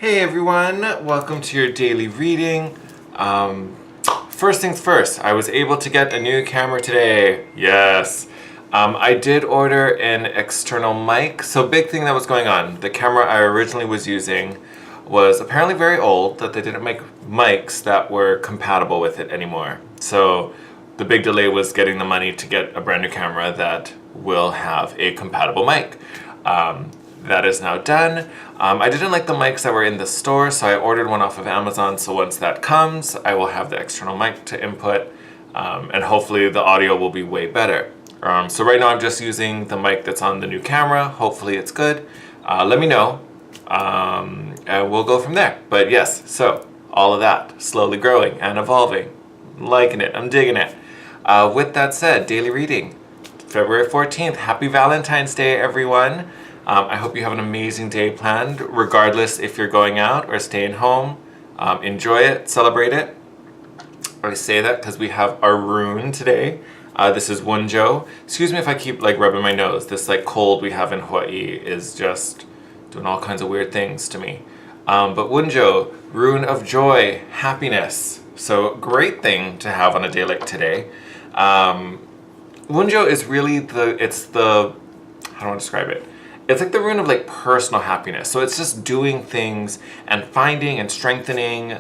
Hey everyone, welcome to your daily reading. First things first, I was able to get a new camera today. Yes. I did order an external mic. So big thing that was going on, the camera I originally was using was apparently very old, that they didn't make mics that were compatible with it anymore. So the big delay was getting the money to get a brand new camera that will have a compatible mic. That is now done. I didn't like the mics that were in the store, so I ordered one off of Amazon. So once that comes, I will have the external mic to input, and hopefully the audio will be way better. So right now I'm just using the mic that's on the new camera. Hopefully it's good. Let me know, and we'll go from there. But yes, so all of that, slowly growing and evolving. I'm liking it, I'm digging it. With that said, daily reading, February 14th. Happy Valentine's Day, everyone. I hope you have an amazing day planned, regardless if you're going out or staying home. Enjoy it, celebrate it. I say that because we have our rune today. This is Wunjo. Excuse me if I keep rubbing my nose. This cold we have in Hawaii is just doing all kinds of weird things to me. But Wunjo, rune of joy, happiness. So great thing to have on a day like today. Wunjo is really how do I want to describe it? It's like the rune of personal happiness. So it's just doing things and finding and strengthening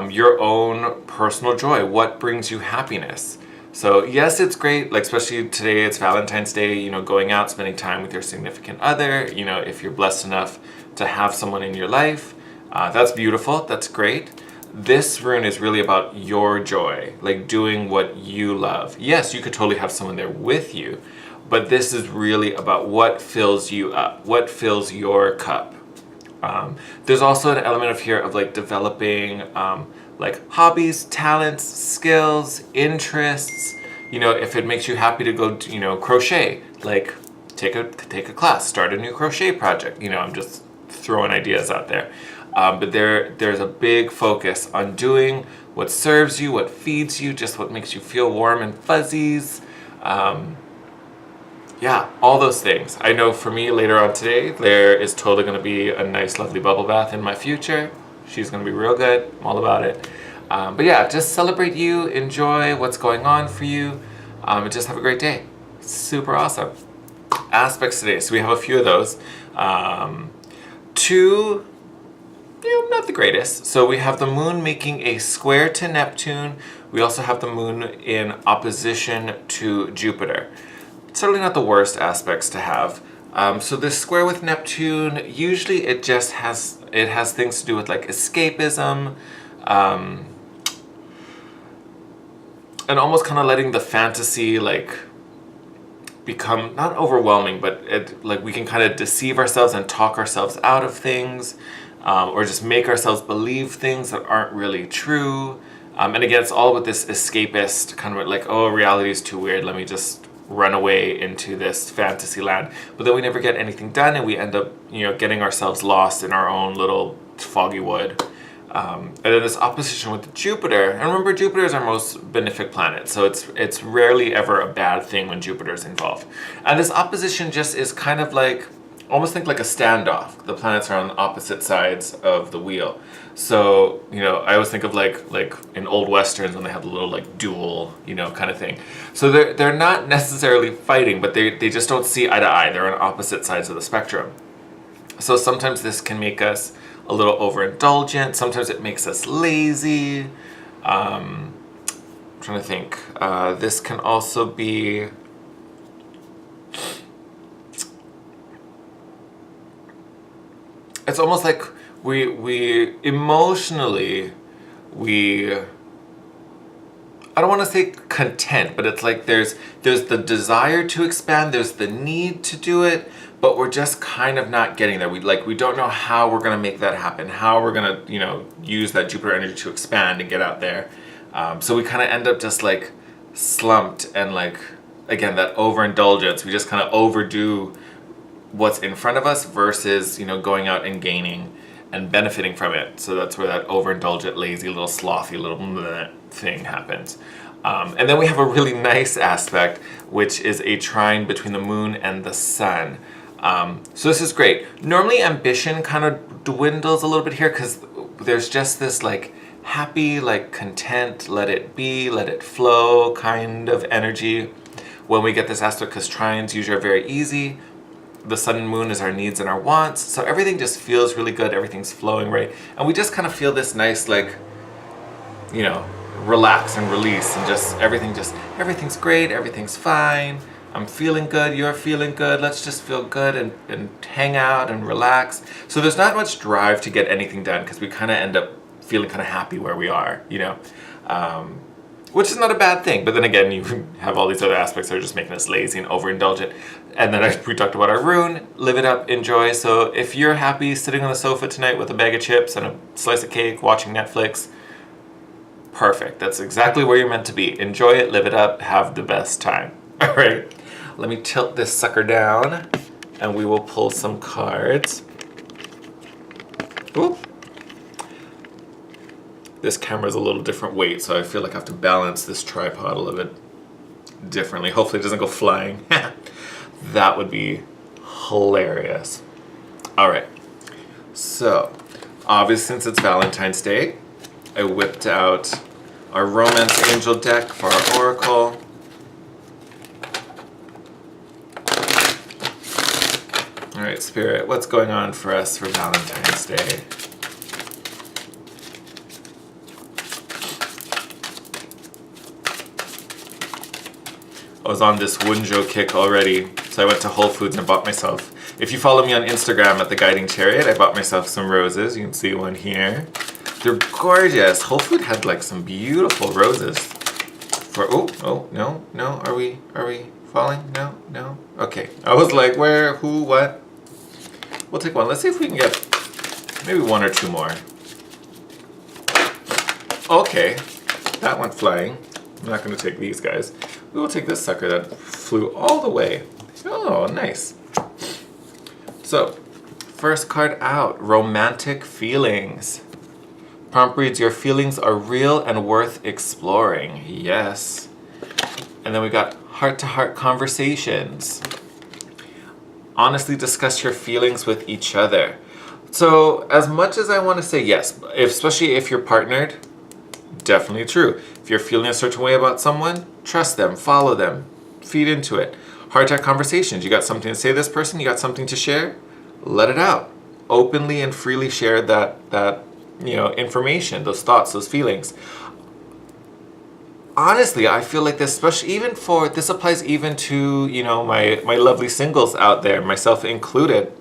your own personal joy. What brings you happiness? So yes, it's great, especially today, it's Valentine's Day, going out, spending time with your significant other, if you're blessed enough to have someone in your life, that's beautiful, that's great. This rune is really about your joy, doing what you love. Yes, you could totally have someone there with you, but this is really about what fills you up, what fills your cup. There's also an element of here of developing hobbies, talents, skills, interests. If it makes you happy to go to, crochet, take a class, start a new crochet project. I'm just throwing ideas out there. But there's a big focus on doing what serves you, what feeds you, just what makes you feel warm and fuzzies. Yeah, all those things. I know for me later on today, there is totally going to be a nice, lovely bubble bath in my future. She's going to be real good. I'm all about it. But yeah, just celebrate you, enjoy what's going on for you, and just have a great day. Super awesome. Aspects today. So we have a few of those. Two, not the greatest. So we have the moon making a square to Neptune. We also have the moon in opposition to Jupiter. Certainly not the worst aspects to have. So this square with Neptune, usually it has things to do with escapism, and almost kind of letting the fantasy become not overwhelming, but we can kind of deceive ourselves and talk ourselves out of things, or just make ourselves believe things that aren't really true. And again, it's all with this escapist kind of oh, reality is too weird, let me just run away into this fantasy land. But then we never get anything done, and we end up getting ourselves lost in our own little foggy wood. And then this opposition with Jupiter, and remember, Jupiter is our most benefic planet, so it's rarely ever a bad thing when Jupiter is involved. And this opposition just is kind of almost think like a standoff. The planets are on opposite sides of the wheel. So, I always think of like in old westerns when they have the little duel, kind of thing. So they're not necessarily fighting, but they just don't see eye to eye. They're on opposite sides of the spectrum. So sometimes this can make us a little overindulgent. Sometimes it makes us lazy. I'm trying to think. This can also be... It's almost like we emotionally, I don't want to say content, but it's there's the desire to expand, there's the need to do it, but we're just kind of not getting there. We don't know how we're going to make that happen, how we're going to, use that Jupiter energy to expand and get out there. So we kind of end up just slumped and again, that overindulgence. We just kind of overdo what's in front of us versus, going out and gaining and benefiting from it. So that's where that overindulgent, lazy, little slothy little thing happens. And then we have a really nice aspect, which is a trine between the moon and the sun. So this is great. Normally ambition kind of dwindles a little bit here because there's just this like happy, like content, let it be, let it flow kind of energy when we get this aspect, because trines usually are very easy. The sun and moon is our needs and our wants. So everything just feels really good. Everything's flowing right. And we just kind of feel this nice, like, you know, relax and release and everything's great. Everything's fine. I'm feeling good. You're feeling good. Let's just feel good and hang out and relax. So there's not much drive to get anything done because we kind of end up feeling kind of happy where we are, you know, which is not a bad thing. But then again, you have all these other aspects that are just making us lazy and overindulgent. And then we talked about our rune, live it up, enjoy. So if you're happy sitting on the sofa tonight with a bag of chips and a slice of cake, watching Netflix, perfect. That's exactly where you're meant to be. Enjoy it, live it up, have the best time. All right, let me tilt this sucker down and we will pull some cards. Oop. This camera's a little different weight, so I feel like I have to balance this tripod a little bit differently. Hopefully it doesn't go flying. That would be hilarious. All right, so obviously since it's Valentine's Day, I whipped out our Romance Angel deck for our Oracle. All right, Spirit, what's going on for us for Valentine's Day? I was on this Wunjo kick already, so I went to Whole Foods and bought myself, if you follow me on Instagram at The Guiding Chariot, I bought myself some roses. You can see one here. They're gorgeous. Whole Food had like some beautiful roses. No, are we falling? No. Okay, I was like, where, who, what? We'll take one. Let's see if we can get maybe one or two more. Okay, that went flying. I'm not going to take these guys. We will take this sucker that flew all the way. Oh, nice. So, first card out, romantic feelings. Prompt reads, your feelings are real and worth exploring. Yes. And then we got heart-to-heart conversations. Honestly discuss your feelings with each other. So, as much as I want to say yes, especially if you're partnered, definitely true. If you're feeling a certain way about someone, trust them, follow them, feed into it. Heart-to-heart conversations. You got something to say to this person, you got something to share, let it out. Openly and freely share that information, those thoughts, those feelings. Honestly, I feel like this, especially this applies even to, my lovely singles out there, myself included.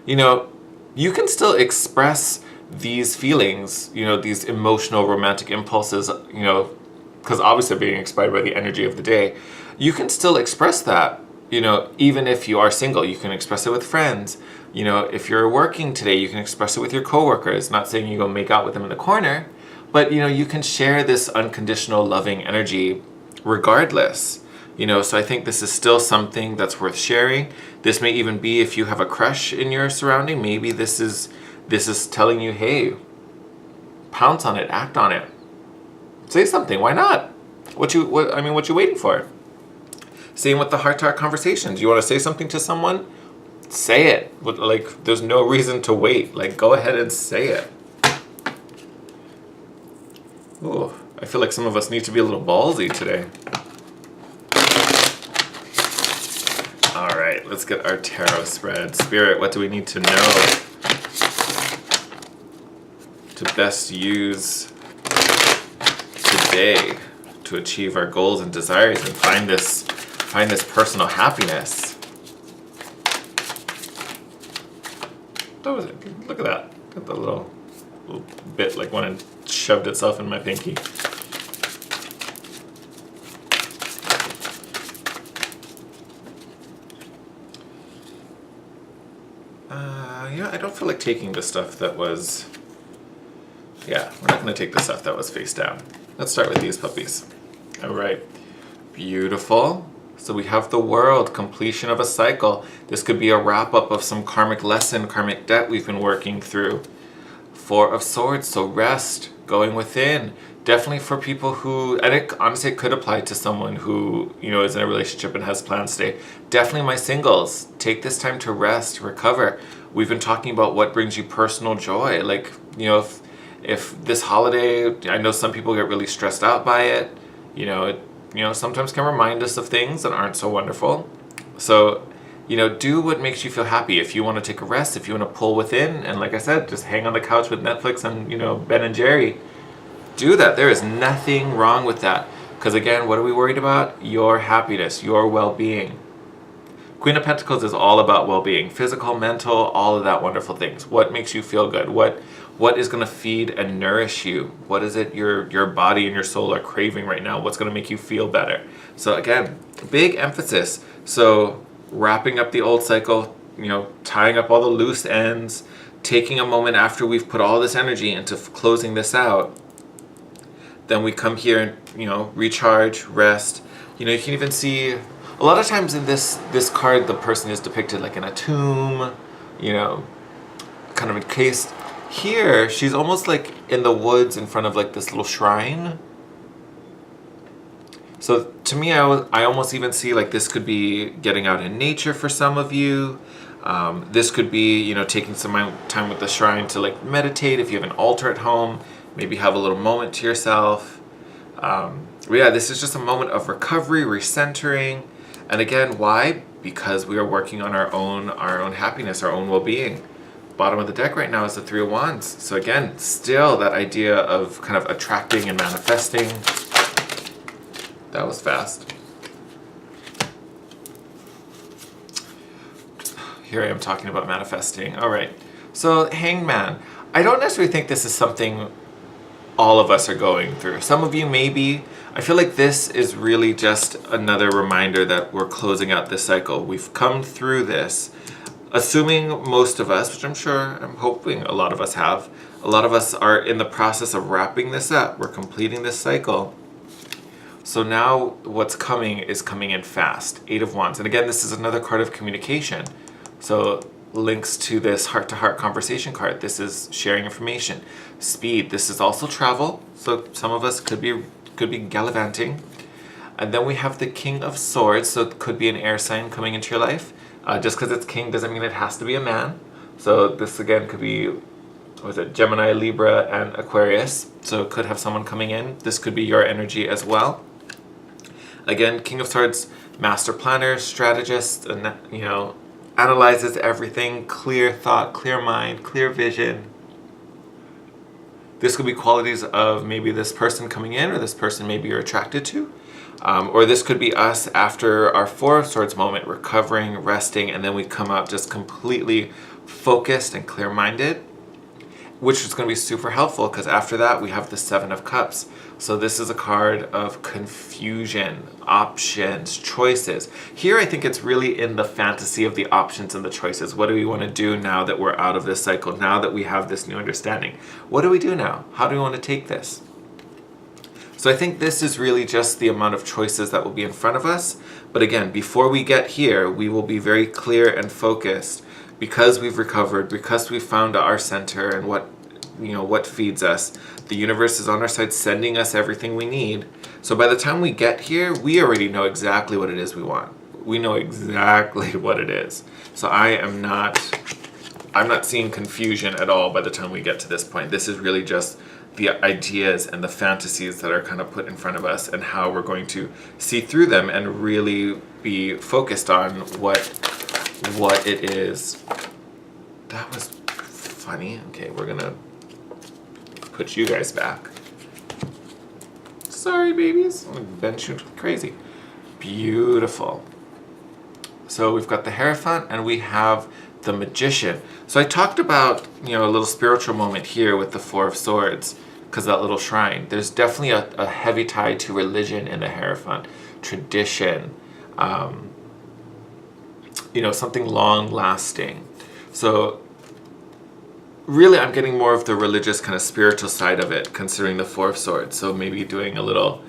You can still express these feelings, these emotional romantic impulses, because obviously being inspired by the energy of the day, you can still express that, even if you are single. You can express it with friends. If you're working today, you can express it with your coworkers. Not saying you go make out with them in the corner, but you can share this unconditional loving energy regardless. So I think this is still something that's worth sharing. This may even be if you have a crush in your surrounding, maybe this is telling you, hey, pounce on it, act on it. Say something, why not? What you waiting for? Same with the heart-to-heart conversations. You want to say something to someone? Say it. Like, there's no reason to wait. Like, go ahead and say it. Ooh, I feel like some of us need to be a little ballsy today. All right, let's get our tarot spread. Spirit, what do we need to know to best use today to achieve our goals and desires and find this personal happiness? What was it? Look at that. Got the little bit like one shoved itself in my pinky. I don't feel like taking the stuff that was... Yeah, we're not going to take the stuff that was face down. Let's start with these puppies. All right. Beautiful. So we have the world, completion of a cycle. This could be a wrap-up of some karmic lesson, karmic debt we've been working through. Four of Swords, so rest, going within, definitely for people who, and it honestly it could apply to someone who, you know, is in a relationship and has plans today. Definitely my singles, take this time to rest, recover. We've been talking about what brings you personal joy. Like, you know, if this holiday, I know some people get really stressed out by it, you know, sometimes can remind us of things that aren't so wonderful. So, you know, do what makes you feel happy. If you want to take a rest, if you want to pull within, and like I said, just hang on the couch with Netflix and, you know, Ben and Jerry, do that. There is nothing wrong with that. Because again, what are we worried about? Your happiness, your well-being. Queen of Pentacles is all about well-being, physical, mental, all of that wonderful things. What makes you feel good? What is going to feed and nourish you? What is it your body and your soul are craving right now? What's going to make you feel better? So again, big emphasis. So wrapping up the old cycle, you know, tying up all the loose ends, taking a moment after we've put all this energy into closing this out. Then we come here and, you know, recharge, rest. You know, you can even see a lot of times in this card, the person is depicted like in a tomb, you know, kind of encased. Here, she's almost like in the woods in front of like this little shrine. So to me, I almost even see like this could be getting out in nature for some of you. This could be, you know, taking some time with the shrine to like meditate. If you have an altar at home, maybe have a little moment to yourself. Yeah, this is just a moment of recovery, recentering. And again, why? Because we are working on our own happiness, our own well-being. Bottom of the deck right now is the Three of Wands. So again, still that idea of kind of attracting and manifesting. That was fast. Here I am talking about manifesting. All right. So Hangman. I don't necessarily think this is something all of us are going through. Some of you maybe. I feel like this is really just another reminder that we're closing out this cycle. We've come through this. Assuming most of us, which I'm hoping a lot of us have, a lot of us are in the process of wrapping this up. We're completing this cycle. So now what's coming is coming in fast. Eight of Wands. And again, this is another card of communication. So links to this heart-to-heart conversation card. This is sharing information. Speed. This is also travel. So some of us could be gallivanting. And then we have the King of Swords. So it could be an air sign coming into your life. Just because it's king doesn't mean it has to be a man. So this again could be, Gemini, Libra, and Aquarius. So it could have someone coming in. This could be your energy as well. Again, King of Swords, master planner, strategist, and, you know, analyzes everything, clear thought, clear mind, clear vision. This could be qualities of maybe this person coming in, or this person maybe you're attracted to. Or this could be us after our Four of Swords moment, recovering, resting, and then we come out just completely focused and clear-minded, which is going to be super helpful because after that we have the Seven of Cups. So this is a card of confusion, options, choices. Here I think it's really in the fantasy of the options and the choices. What do we want to do now that we're out of this cycle, now that we have this new understanding? What do we do now? How do we want to take this? So I think this is really just the amount of choices that will be in front of us. But again, before we get here, we will be very clear and focused because we've recovered, because we've found our center and what feeds us. The universe is on our side, sending us everything we need. So by the time we get here, we already know exactly what it is we want. We know exactly what it is. So I'm not seeing confusion at all by the time we get to this point. This is really just the ideas and the fantasies that are kind of put in front of us and how we're going to see through them and really be focused on what it is. That was funny. Okay, we're gonna put you guys back. Sorry, babies. I've been shooting crazy. Beautiful. So we've got the Hierophant and we have the Magician. So I talked about, a little spiritual moment here with the Four of Swords, because that little shrine. There's definitely a heavy tie to religion in the Hierophant, tradition, something long-lasting. So really I'm getting more of the religious kind of spiritual side of it, considering the Four of Swords. So maybe doing a little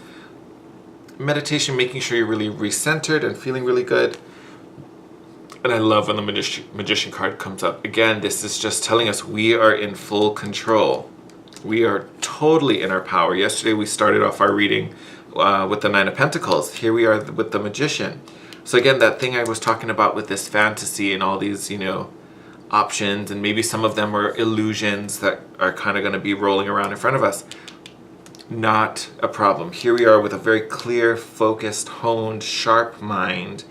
meditation, making sure you're really recentered and feeling really good. And I love when the Magician card comes up. Again, this is just telling us we are in full control. We are totally in our power. Yesterday we started off our reading with the Nine of Pentacles. Here we are with the Magician. So again, that thing I was talking about with this fantasy and all these, you know, options, and maybe some of them are illusions that are kind of going to be rolling around in front of us. Not a problem. Here we are with a very clear, focused, honed, sharp mind,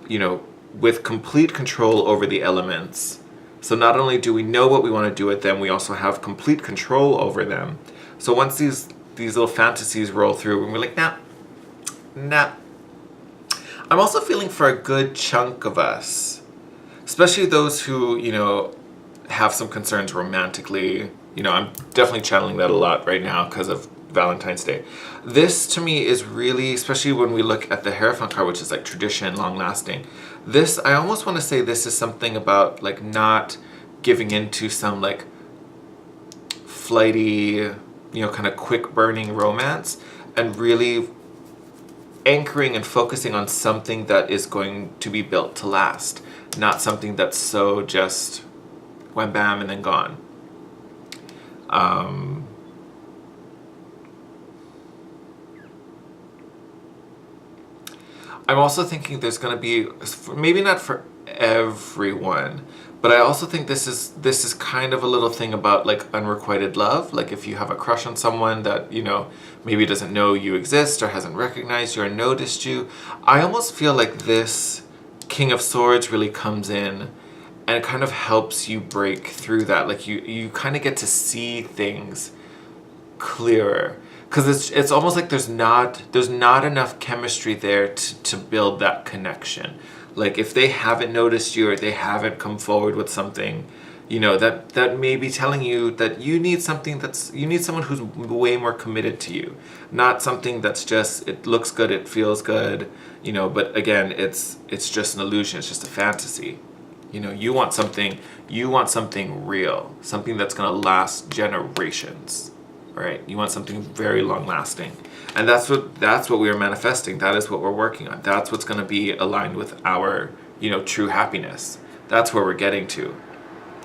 you know, with complete control over the elements. So not only do we know what we want to do with them, we also have complete control over them. So once these little fantasies roll through, and we're like, nah. I'm also feeling for a good chunk of us, especially those who, you know, have some concerns romantically. You know, I'm definitely channeling that a lot right now because of Valentine's Day. This to me is really, especially when we look at the Hierophant card, which is like tradition, long lasting. This, I almost want to say this is something about like not giving into some like flighty, you know, kind of quick burning romance, and really anchoring and focusing on something that is going to be built to last, not something that's so just wham bam and then gone. I'm also thinking there's going to be, maybe not for everyone, but I also think this is kind of a little thing about like unrequited love. Like if you have a crush on someone that, you know, maybe doesn't know you exist or hasn't recognized you or noticed you. I almost feel like this King of Swords really comes in and kind of helps you break through that. Like you kind of get to see things clearer. Because it's almost like there's not enough chemistry there to build that connection. Like if they haven't noticed you or they haven't come forward with something, you know, that may be telling you that you need something you need someone who's way more committed to you. Not something that's just, it looks good, it feels good, you know, but again, it's just an illusion, it's just a fantasy. You know, you want something real, something that's gonna last generations. Right? You want something very long lasting. And that's what we are manifesting. That is what we're working on. That's what's going to be aligned with our, you know, true happiness. That's where we're getting to.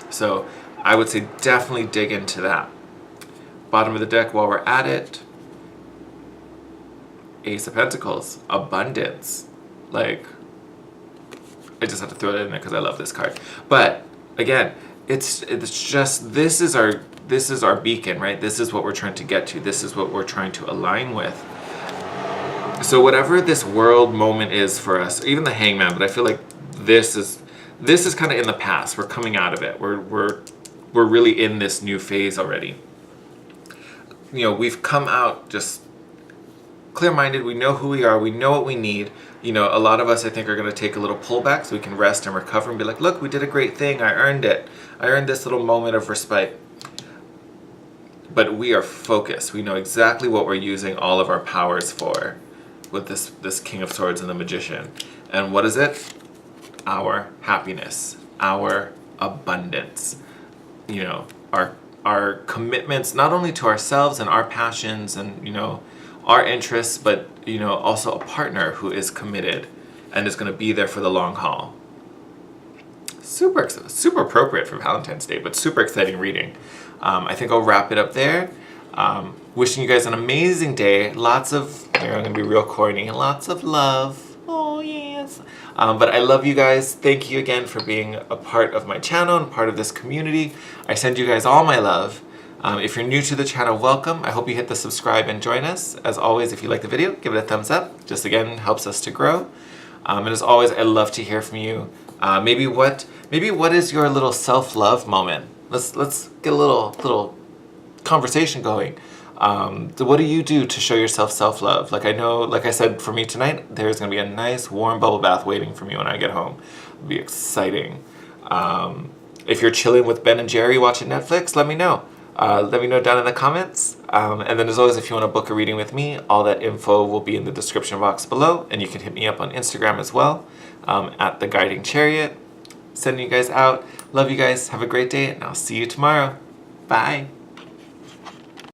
So I would say definitely dig into that. Bottom of the deck while we're at it. Ace of Pentacles. Abundance. Like, I just have to throw that in there because I love this card. But again, it's just, this is our beacon, right? This is what we're trying to get to. This is what we're trying to align with. So whatever this world moment is for us, even the Hangman, but I feel like this is kind of in the past. We're coming out of it. We're really in this new phase already. You know, we've come out just clear-minded. We know who we are. We know what we need. You know, a lot of us, I think, are going to take a little pullback so we can rest and recover and be like, look, we did a great thing. I earned it. I earned this little moment of respite. But we are focused. We know exactly what we're using all of our powers for with this King of Swords and the Magician. And what is it? Our happiness, our abundance. You know, our commitments, not only to ourselves and our passions and, you know, our interests, but, you know, also a partner who is committed and is going to be there for the long haul. Super appropriate for Valentine's Day, but super exciting reading. I think I'll wrap it up there. Wishing you guys an amazing day. Lots of, I'm going to be real corny, lots of love. Oh, yes. But I love you guys. Thank you again for being a part of my channel and part of this community. I send you guys all my love. If you're new to the channel, welcome. I hope you hit the subscribe and join us. As always, if you like the video, give it a thumbs up. Just again, helps us to grow. And as always, I love to hear from you. Maybe what is your little self-love moment? Let's get a little conversation going. So what do you do to show yourself self-love? Like I know, like I said, for me tonight, there's gonna be a nice warm bubble bath waiting for me when I get home. It'll be exciting. If you're chilling with Ben and Jerry watching Netflix, let me know. Let me know down in the comments. And then as always, if you want to book a reading with me, all that info will be in the description box below. And you can hit me up on Instagram as well, at The Guiding Chariot. Sending you guys out. Love you guys. Have a great day, and I'll see you tomorrow. Bye.